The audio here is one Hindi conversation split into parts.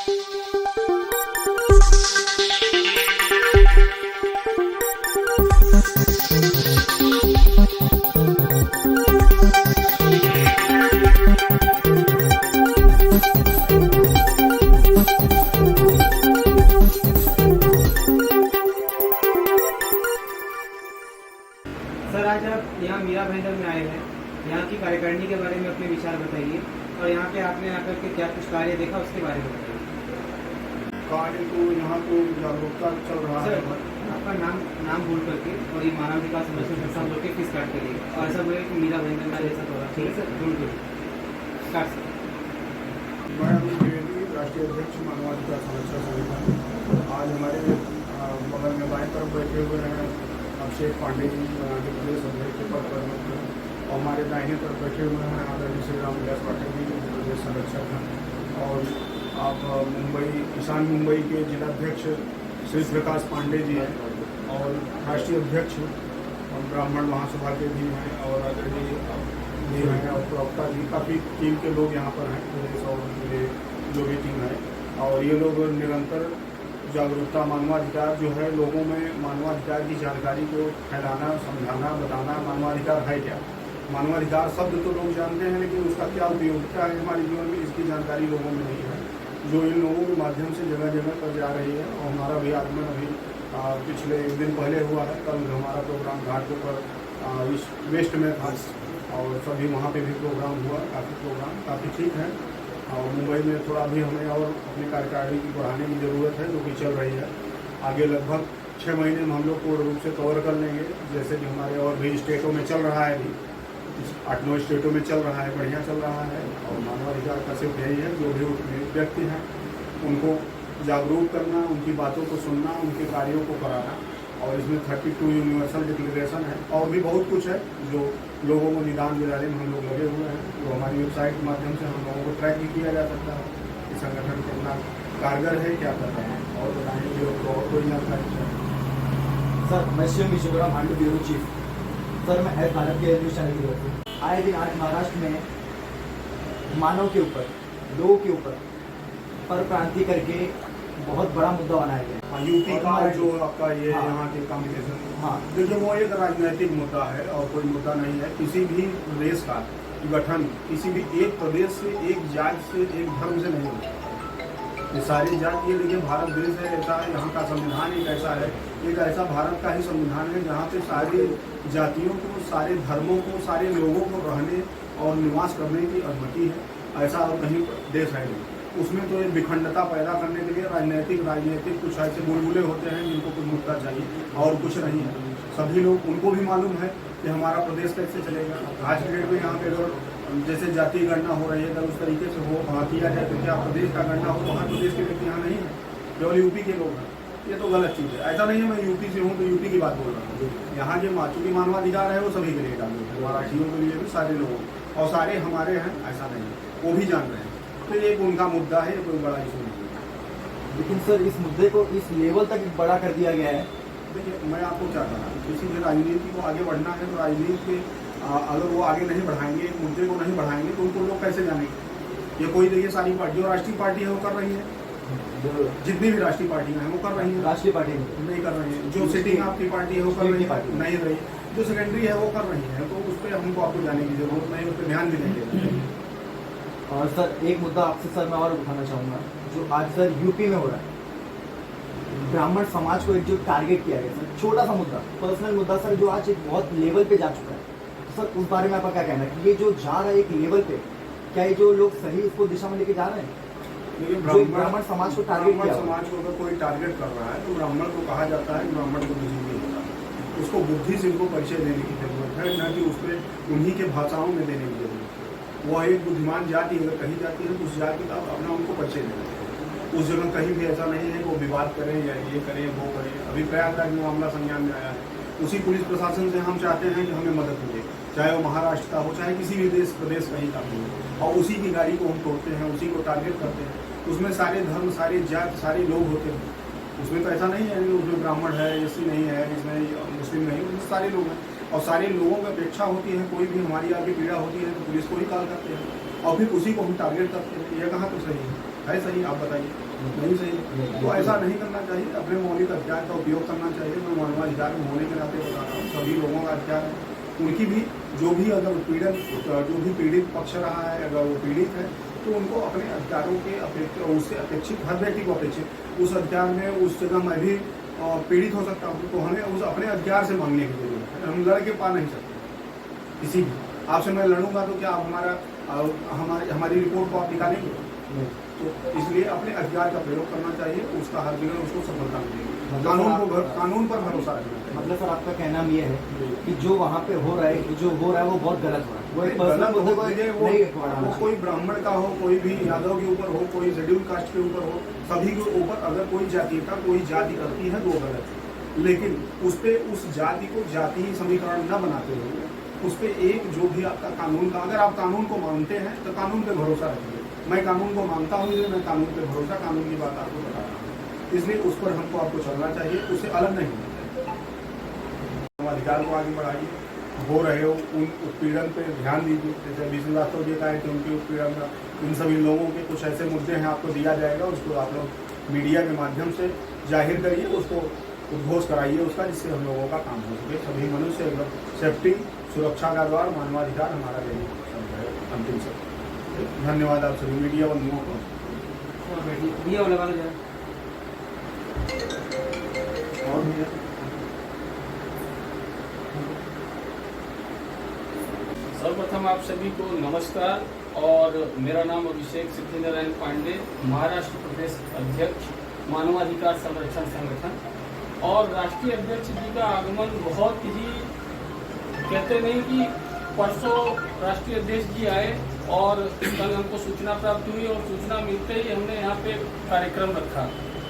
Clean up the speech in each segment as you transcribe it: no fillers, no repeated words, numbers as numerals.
सर, आज आप यहाँ मीरा भाईंदर में आए हैं। यहाँ की कार्यकारिणी के बारे में अपने विचार बताइए और यहाँ पे आपने आकर के क्या कुछ कार्य देखा उसके बारे में बताइए। कार्य तो यहाँ तो जागरूकता चल रहा है। सर, आपका नाम बोल करके और ये मानव विकास संरक्षण संस्था बोल के किस स्टार्ट करिए और ऐसा बोले कि मीरा भाईंदर का जैसा थोड़ा ठीक है सर, बोल के स्टार्ट सर। मैं अभी द्विवेदी, राष्ट्रीय अध्यक्ष मानवाधिकार संरक्षण संगठन। आज हमारे बगल में बाएं तरफ बैठे हुए हैं अभिषेक पांडे जी, प्रदेश अध्यक्ष के पद पर हैं, और हमारे दाहिने तरफ बैठे हुए हैं आदरणीय श्री राम विलास पाठक जी, प्रदेश संरक्षक हैं। और आप ईशान मुंबई के जिलाध्यक्ष श्री प्रकाश पांडे जी हैं और राष्ट्रीय अध्यक्ष ब्राह्मण महासभा के भी हैं और आदरणीय जी हैं और प्रवक्ता जी, काफ़ी टीम के लोग यहाँ पर हैं, प्रदेश और मेरे जो भी टीम है। और ये लोग निरंतर जागरूकता, मानवाधिकार जो है लोगों में मानवाधिकार की जानकारी को फैलाना, समझाना, बताना। मानवाधिकार है क्या, मानवाधिकार शब्द तो लोग जानते हैं लेकिन उसका क्या उपयोगिता है हमारे जीवन में, इसकी जानकारी लोगों में नहीं है, जो इन लोगों के माध्यम से जगह जगह पर जा रही है। और हमारा भी आगमन अभी पिछले एक दिन पहले हुआ है। कल हमारा प्रोग्राम घाट के ऊपर इस वेस्ट में था और सभी वहाँ पे भी प्रोग्राम हुआ, काफ़ी ठीक है। और मुंबई में थोड़ा भी हमें और अपनी कार्यकारिणी की बढ़ाने की ज़रूरत है, जो कि चल रही है। आगे लगभग 6 महीने में हम लोग पूर्ण रूप से कवर कर लेंगे, जैसे कि हमारे और भी स्टेटों में चल रहा है। अभी 8-9 स्टेटों में चल रहा है, बढ़िया चल रहा है। और मानवाधिकार का सिर्फ यही है, जो भी व्यक्ति हैं उनको जागरूक करना, उनकी बातों को सुनना, उनके कार्यों को कराना। और इसमें 32 यूनिवर्सल डिक्लेरेशन है और भी बहुत कुछ है जो लोगों को निदान दिलाने में हम लोग लगे हुए हैं। तो हमारी वेबसाइट के माध्यम से हम लोगों को ट्रैक भी किया जा सकता है कि संगठन कितना कारगर है, क्या कर रहे हैं। और बताएंगे जो और कोई जानकारी चाहिए। सर, मैं शिव विश्वकर्मा भांडू ब्यूरो चीफ। सर, मैं एस भारत के न्यूज़ चैनल की तरफ से आए दिन आज महाराष्ट्र में मानव के ऊपर, लोगों के ऊपर पर क्रांति करके बहुत बड़ा मुद्दा बनाया गया। यूपी का जो आपका ये यहाँ के कम्युनिकेशन, हाँ, देखिए वो एक राजनीतिक मुद्दा है और कोई मुद्दा नहीं है। किसी भी प्रदेश का गठन किसी भी एक प्रदेश से, एक जाति से, एक धर्म से नहीं होता। ये सारी जाति, ये देखिए भारत देश है ऐसा, यहाँ का संविधान एक ऐसा है, एक ऐसा भारत का ही संविधान है जहाँ पे सारी जातियों को, सारे धर्मों को, सारे लोगों को रहने और निवास करने की अनुमति है। ऐसा और कहीं देश है नहीं। उसमें तो ये विखंडता पैदा करने के लिए राजनीतिक कुछ ऐसे बुलबुले होते हैं जिनको कुछ मुद्दा चाहिए और कुछ नहीं है। सभी लोग, उनको भी मालूम है कि हमारा प्रदेश कैसे चलेगा। आज के डेट में यहाँ पे अगर जैसे जाति गणना हो रही है, अगर उस तरीके से हो किया जाए तो क्या प्रदेश का गणना हो, वहाँ प्रदेश के व्यक्ति यहाँ नहीं है, केवल यूपी के लोग हैं। ये तो गलत चीज़ है। ऐसा नहीं है मैं यूपी से हूँ तो यूपी की बात बोल रहा हूँ। यहाँ जो चूँकि मानवाधिकार है वो सभी के लिए लागू है, मराठियों के लिए भी, सारे लोगों, और सारे हमारे हैं, ऐसा नहीं है, वो भी जान रहे हैं। तो ये उनका मुद्दा है, कोई बड़ा इशू नहीं है। लेकिन सर, इस मुद्दे को इस लेवल तक बड़ा कर दिया गया है। देखिए, मैं आपको क्या कहा, किसी भी राजनीति को आगे बढ़ना है तो राजनीति के अगर वो आगे नहीं बढ़ाएंगे, मुद्दे को नहीं बढ़ाएंगे तो उनको लोग कैसे जानेंगे। ये कोई देखिए सारी पार्टी, जो राष्ट्रीय पार्टी है वो कर रही है, जितनी भी राष्ट्रीय पार्टियां हैं वो कर रही हैं। राष्ट्रीय पार्टी नहीं कर रही है, जो सिटिंग आपकी पार्टी है वो कर रही है, नहीं रही, जो सेकेंडरी है वो कर रही है। तो उस पर हमको आपको जाने की जरूरत नहीं, उस पर ध्यान भी नहीं देना। और सर, एक मुद्दा आपसे सर मैं और उठाना चाहूँगा, जो आज सर यूपी में हो रहा है। ब्राह्मण समाज को एक जो टारगेट किया गया सर, छोटा सा मुद्दा, पर्सनल मुद्दा सर, जो आज एक बहुत लेवल पे जा चुका है। तो सर, उस बारे में आपका क्या कहना है कि ये जो जा रहा है एक लेवल पे, क्या ये जो लोग सही उसको दिशा में लेके जा रहे हैं? ब्राह्मण समाज को टारगेट किया, समाज को अगर कोई टारगेट कर रहा है तो ब्राह्मण को कहा जाता है ब्राह्मण को बुद्धि नहीं होता, उसको बुद्धि से उनको परिचय देने की जरूरत है, न कि उस पर उन्हीं के भाषाओं में देने की जरूरत है। वो एक बुद्धिमान जाति अगर कही जाती है तो उस जाति का अपना उनको परिचय देना है। उस जगह कहीं भी ऐसा नहीं है कि वो विवाद करें या ये करें वो करें। अभी प्रयागराज में मामला संज्ञान में आया है, उसी पुलिस प्रशासन से हम चाहते हैं कि हमें मदद मिले, चाहे वो महाराष्ट्र का हो, चाहे किसी भी देश प्रदेश कहीं का हो, और उसी की गाड़ी को हम तोड़ते हैं, उसी को टारगेट करते हैं। उसमें सारे धर्म, सारी जात, सारे लोग होते हैं। उसमें तो ऐसा नहीं है कि उसमें ब्राह्मण है, एससी नहीं है, इसमें मुस्लिम नहीं, उसमें सारे लोग हैं और सारे लोगों की अपेक्षा होती है। कोई भी हमारी आगे पीड़ा होती है तो पुलिस को ही कॉल करते हैं और फिर उसी को हम टारगेट करते हैं। ये कहाँ तो सही है। है सही? आप बताइए, नहीं सही। तो ऐसा नहीं करना चाहिए, अपने मौलिक अधिकार का उपयोग करना चाहिए। मैं मानवाधिकार में होने के नाते बता रहा हूँ, सभी लोगों का अधिकार है, उनकी भी जो भी अगर उत्पीड़न जो भी पीड़ित पक्ष रहा है, अगर वो पीड़ित है तो उनको अपने अधिकारों के उससे अपेक्षित, हर व्यक्ति को अपेक्षित उस अधिकार में, उस जगह मैं भी पीड़ित हो सकता हूँ, तो हमें उस अपने अधिकार से मांगने की जरूरत है। हम लड़ के पा नहीं सकते किसी भी। आपसे मैं लड़ूंगा तो क्या आप हमारी रिपोर्ट को आप निकालेंगे? तो इसलिए अपने अधिकार का प्रयोग करना चाहिए, उसका हर जगह उसको सफलता मिलेगी। कानून पर भरोसा रखना चाहिए। मतलब सर आपका कहना ये है कि जो वहाँ पे हो रहा है, जो हो रहा है वो बहुत गलत हो रहा है, वो एक पर्सनल मुद्दे को नहीं वो कोई ब्राह्मण का हो, कोई भी यादव के ऊपर हो, कोई शेड्यूल कास्ट के ऊपर हो, सभी के ऊपर अगर कोई जातीयता, कोई जाति करती है तो वो गलत है। लेकिन उस जाति को जाति समीकरण न बनाते हुए उस पर एक जो भी आपका कानून का, अगर आप कानून को मानते हैं तो कानून पे भरोसा रखिए। मैं कानून को मानता हूँ, इसलिए मैं कानून पे भरोसा, कानून की बात आपको बता रहा हूँ, इसलिए उस पर आपको चलना चाहिए, उससे अलग नहीं होना चाहिए। अधिकार को आगे बढ़ाइए, हो रहे हो उन उत्पीड़न पे ध्यान दीजिए। जैसे विष्णु राष्ट्र जी का है कि उनके उत्पीड़न का, इन सभी लोगों के कुछ ऐसे मुद्दे हैं आपको दिया जाएगा, उसको आप लोग मीडिया के माध्यम से जाहिर करिए, उसको उद्घोष कराइए उसका, जिससे हम लोगों का काम हो सके। सभी मनुष्य एकदम सेफ्टी, सुरक्षा का द्वार, मानवाधिकार हमारा यही अंतिम सब। धन्यवाद आप सभी मीडिया बंधुओं को। और सर्वप्रथम आप सभी को नमस्कार, और मेरा नाम अभिषेक सिद्धिनारायण पांडे, महाराष्ट्र प्रदेश अध्यक्ष मानवाधिकार संरक्षण संगठन। और राष्ट्रीय अध्यक्ष जी का आगमन बहुत ही, कहते नहीं कि परसों राष्ट्रीय अध्यक्ष जी आए और कल हमको सूचना प्राप्त हुई, और सूचना मिलते ही हमने यहाँ पे कार्यक्रम रखा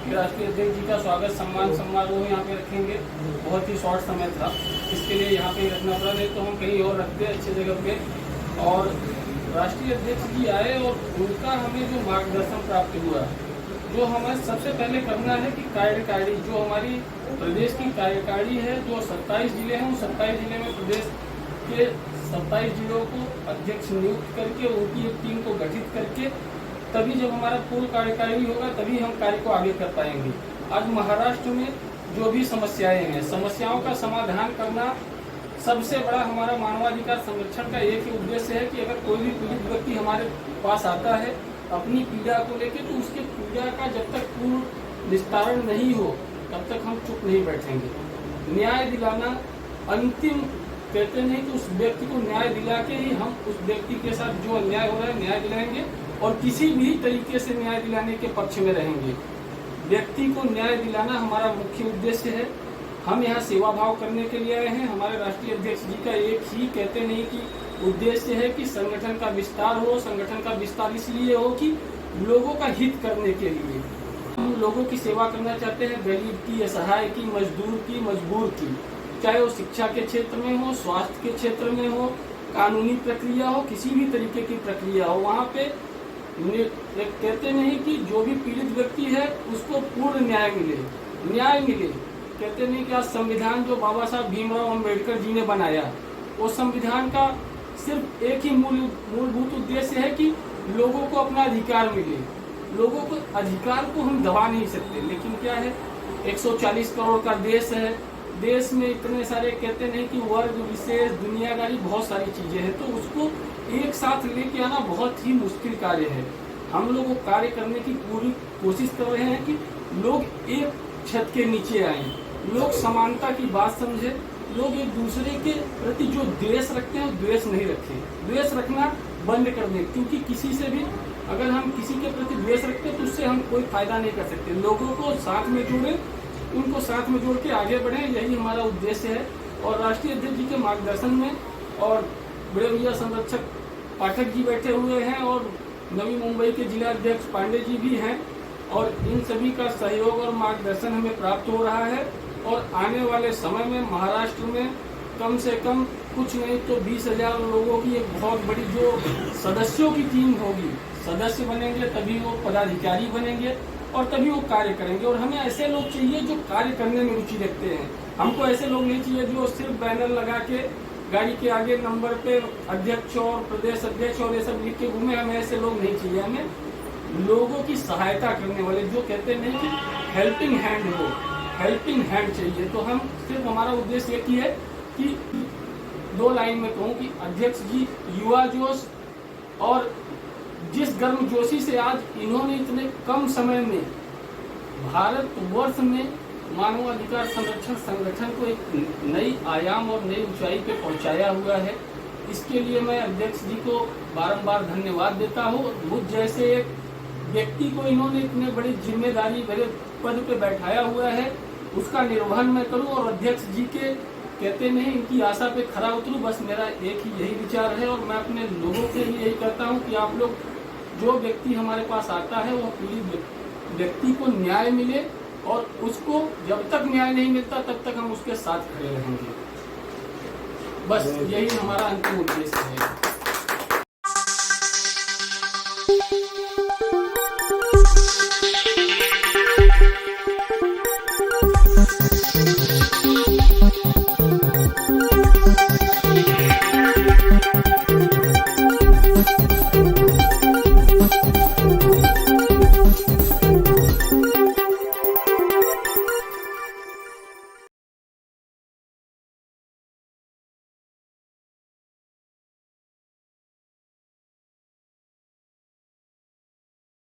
कि राष्ट्रीय अध्यक्ष जी का स्वागत सम्मान समारोह यहाँ पे रखेंगे। बहुत ही शॉर्ट समय था, इसके लिए यहाँ पे रखना पड़ा, नहीं तो हम कहीं और रखते अच्छी जगह पे। और राष्ट्रीय अध्यक्ष जी आए और उनका हमें जो मार्गदर्शन प्राप्त हुआ, जो हमें सबसे पहले करना है कि कार्यकारिणी, जो हमारी प्रदेश की कार्यकारिणी है, जो 27 जिले हैं, उन 27 जिले में प्रदेश के 27 जिलों को अध्यक्ष नियुक्त करके उनकी एक टीम को गठित करके, तभी जब हमारा पूर्ण कार्यकारिणी होगा तभी हम कार्य को आगे कर पाएंगे। आज महाराष्ट्र में जो भी समस्याएं हैं, समस्याओं का समाधान करना सबसे बड़ा हमारा मानवाधिकार संरक्षण का एक ही उद्देश्य है कि अगर कोई भी पीड़ित व्यक्ति हमारे पास आता है अपनी पीड़ा को लेकर, तो उसके पीड़ा का जब तक पूर्ण निस्तारण नहीं हो तब तक हम चुप नहीं बैठेंगे। न्याय दिलाना अंतिम, कहते नहीं कि उस व्यक्ति को न्याय दिला के ही हम उस व्यक्ति के साथ जो अन्याय हो रहा है न्याय दिलाएंगे, और किसी भी तरीके से न्याय दिलाने के पक्ष में रहेंगे। व्यक्ति को न्याय दिलाना हमारा मुख्य उद्देश्य है। हम यहाँ सेवा भाव करने के लिए आए हैं। हमारे राष्ट्रीय अध्यक्ष जी का एक ही, कहते नहीं कि उद्देश्य है कि संगठन का विस्तार हो। संगठन का विस्तार इसलिए हो कि लोगों का हित करने के लिए हम लोगों की सेवा करना चाहते हैं, गरीब की, असहाय की, मजदूर की, मजबूर की, चाहे वो शिक्षा के क्षेत्र में हो, स्वास्थ्य के क्षेत्र में हो, कानूनी प्रक्रिया हो, किसी भी तरीके की प्रक्रिया हो, वहाँ पे कहते नहीं कि जो भी पीड़ित व्यक्ति है उसको पूर्ण न्याय मिले, न्याय मिले। कहते नहीं कि आज संविधान जो बाबा साहब भीमराव अम्बेडकर जी ने बनाया, वो संविधान का सिर्फ एक ही मूलभूत उद्देश्य है कि लोगों को अपना अधिकार मिले। लोगों को अधिकार को हम दबा नहीं सकते, लेकिन क्या है, 140 करोड़ का देश है, देश में इतने सारे, कहते नहीं कि वर्ग विशेष, दुनियादारी, बहुत सारी चीजें हैं, तो उसको एक साथ लेके आना बहुत ही मुश्किल कार्य है। हम लोग कार्य करने की पूरी कोशिश कर रहे हैं कि लोग एक छत के नीचे आए, लोग समानता की बात समझे, लोग एक दूसरे के प्रति जो द्वेष रखते हैं द्वेष नहीं रखें, द्वेष रखना बंद कर दें। क्योंकि किसी से भी अगर हम किसी के प्रति द्वेष रखते हैं तो उससे हम कोई फायदा नहीं कर सकते। लोगों को साथ में जोड़ें, उनको साथ में जोड़ के आगे बढ़ें, यही हमारा उद्देश्य है। और राष्ट्रीय अध्यक्ष जी के मार्गदर्शन में और बड़े भैया संरक्षक पाठक जी बैठे हुए हैं, और नवी मुंबई के जिला अध्यक्ष पांडे जी भी हैं, और इन सभी का सहयोग और मार्गदर्शन हमें प्राप्त हो रहा है। और आने वाले समय में महाराष्ट्र में कम से कम कुछ नहीं तो 20,000 लोगों की एक बहुत बड़ी जो सदस्यों की टीम होगी, सदस्य बनेंगे तभी वो पदाधिकारी बनेंगे और तभी वो कार्य करेंगे। और हमें ऐसे लोग चाहिए जो कार्य करने में रुचि रखते हैं। हमको ऐसे लोग नहीं चाहिए जो सिर्फ बैनर लगा के गाड़ी के आगे नंबर पे अध्यक्ष और प्रदेश अध्यक्ष और ये सब लिख के घूमे, हमें ऐसे लोग नहीं चाहिए। हमें लोगों की सहायता करने वाले, जो कहते नहीं कि हेल्पिंग हैंड हो, हेल्पिंग हैंड चाहिए। तो हम सिर्फ हमारा उद्देश्य एक ही है कि 2 लाइन में कहूँ कि अध्यक्ष जी युवा जोश और जिस गर्मजोशी से आज इन्होंने इतने कम समय में भारतवर्ष में मानवाधिकार संरक्षण संगठन को एक नई आयाम और नई ऊंचाई पे पहुंचाया हुआ है, इसके लिए मैं अध्यक्ष जी को बारंबार धन्यवाद देता हूँ। मुझ जैसे एक व्यक्ति को इन्होंने इतने बड़ी जिम्मेदारी भरे पद पे बैठाया हुआ है, उसका निर्वहन मैं करूँ और अध्यक्ष जी के कहते नहीं इनकी आशा पे खरा उतरूँ, बस मेरा एक ही यही विचार है। और मैं अपने लोगों के लिए यही कहता हूँ कि आप लोग, जो व्यक्ति हमारे पास आता है वो पीड़ित व्यक्ति को न्याय मिले, और उसको जब तक न्याय नहीं मिलता तब तक हम उसके साथ खड़े रहेंगे। बस यही हमारा अंतिम उद्देश्य है।